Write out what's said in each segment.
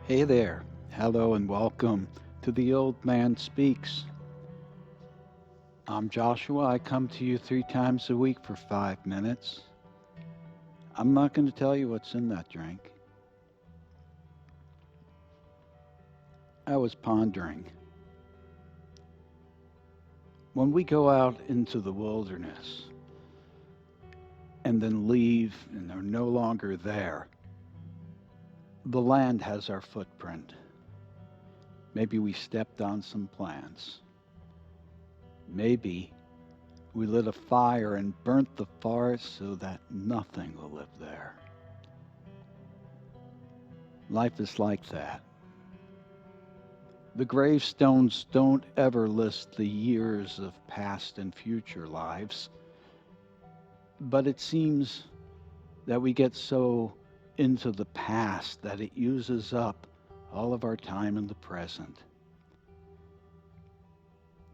Hey there. Hello and welcome to The Old Man Speaks. I'm Joshua. I come to you 3 times a week for 5 minutes. I'm not going to tell you what's in that drink. I was pondering. When we go out into the wilderness and then leave and are no longer there, the land has our footprint. Maybe we stepped on some plants. Maybe we lit a fire and burnt the forest so that nothing will live there. Life is like that. The gravestones don't ever list the years of past and future lives, but it seems that we get so into the past that it uses up all of our time in the present.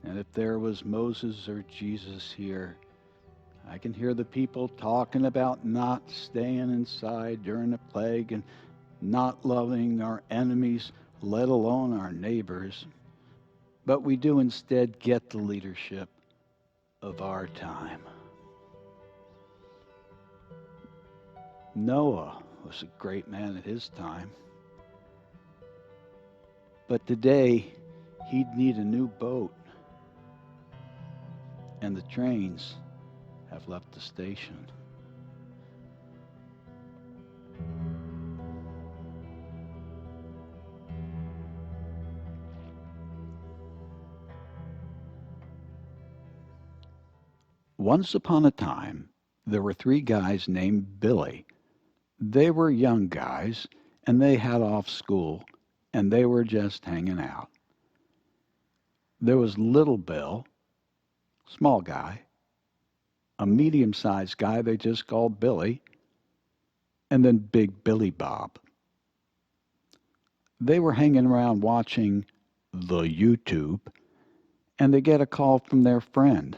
And if there was Moses or Jesus here, I can hear the people talking about not staying inside during a plague and not loving our enemies, let alone our neighbors. But we do instead get the leadership of our time. Noah was a great man at his time. But today, he'd need a new boat. And the trains have left the station. Once upon a time, there were 3 guys named Billy. They were young guys, and they had off school, and they were just hanging out. There was Little Bill, small guy, a medium-sized guy they just called Billy, and then Big Billy Bob. They were hanging around watching the YouTube, and they get a call from their friend.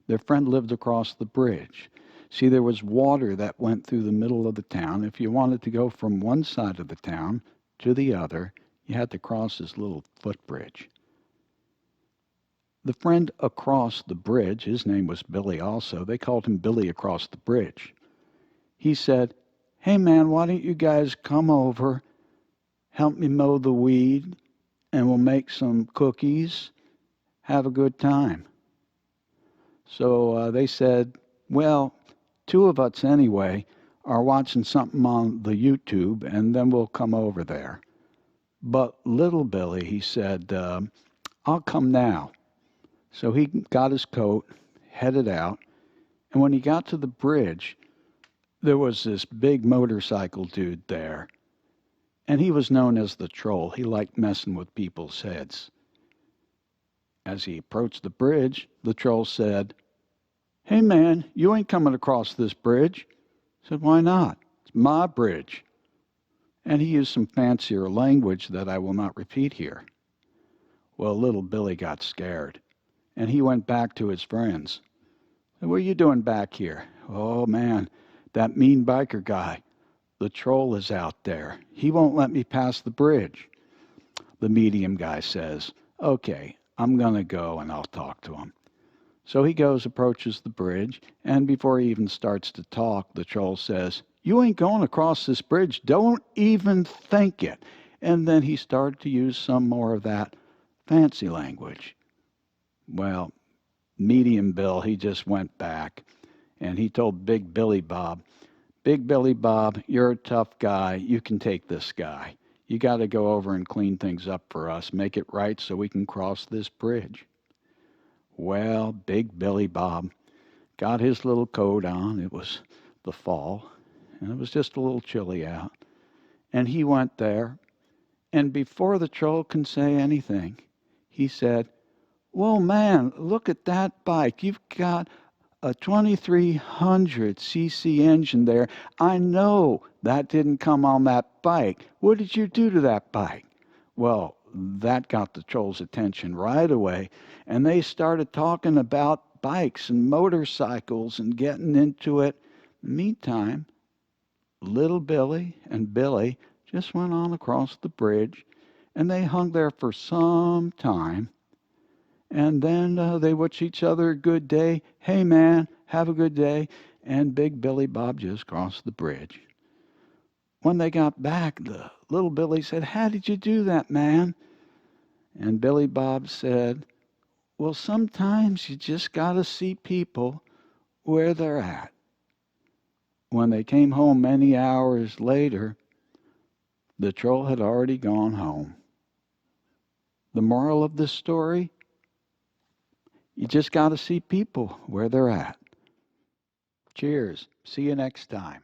Their friend lived across the bridge. See, there was water that went through the middle of the town. If you wanted to go from one side of the town to the other, you had to cross this little footbridge. The friend across the bridge, his name was Billy also, they called him Billy across the bridge. He said, "Hey man, why don't you guys come over, help me mow the weed, and we'll make some cookies, have a good time." So they said, "Well, 2 of us anyway are watching something on the YouTube, and then we'll come over there." But little Billy, he said, "I'll come now." So he got his coat, headed out, and when he got to the bridge, there was this big motorcycle dude there, and he was known as the Troll. He liked messing with people's heads. As he approached the bridge, the Troll said, "Hey man, you ain't coming across this bridge." I said, "Why not? It's my bridge." And he used some fancier language that I will not repeat here. Well, little Billy got scared, and he went back to his friends. "What are you doing back here?" "Oh man, that mean biker guy, the Troll, is out there. He won't let me pass the bridge." The medium guy says, "Okay, I'm going to go and I'll talk to him." So he goes, approaches the bridge, and before he even starts to talk, the Troll says, "You ain't going across this bridge. Don't even think it." And then he started to use some more of that fancy language. Well, Medium Bill, he just went back, and he told Big Billy Bob, "Big Billy Bob, you're a tough guy. You can take this guy. You got to go over and clean things up for us, make it right so we can cross this bridge." Well, Big Billy Bob got his little coat on. It was the fall, and it was just a little chilly out. And he went there, and before the Troll can say anything, he said, "Whoa, man, look at that bike. You've got a 2300cc engine there. I know that didn't come on that bike. What did you do to that bike?" Well, that got the Troll's attention right away, and they started talking about bikes and motorcycles and getting into it. Meantime, little Billy and Billy just went on across the bridge, and they hung there for some time. And then they wished each other a good day. Hey, man, have a good day. And Big Billy Bob just crossed the bridge. When they got back, the little Billy said, "How did you do that, man?" And Billy Bob said, "Well, sometimes you just got to see people where they're at." When they came home many hours later, the troll had already gone home. The moral of this story? You just got to see people where they're at. Cheers. See you next time.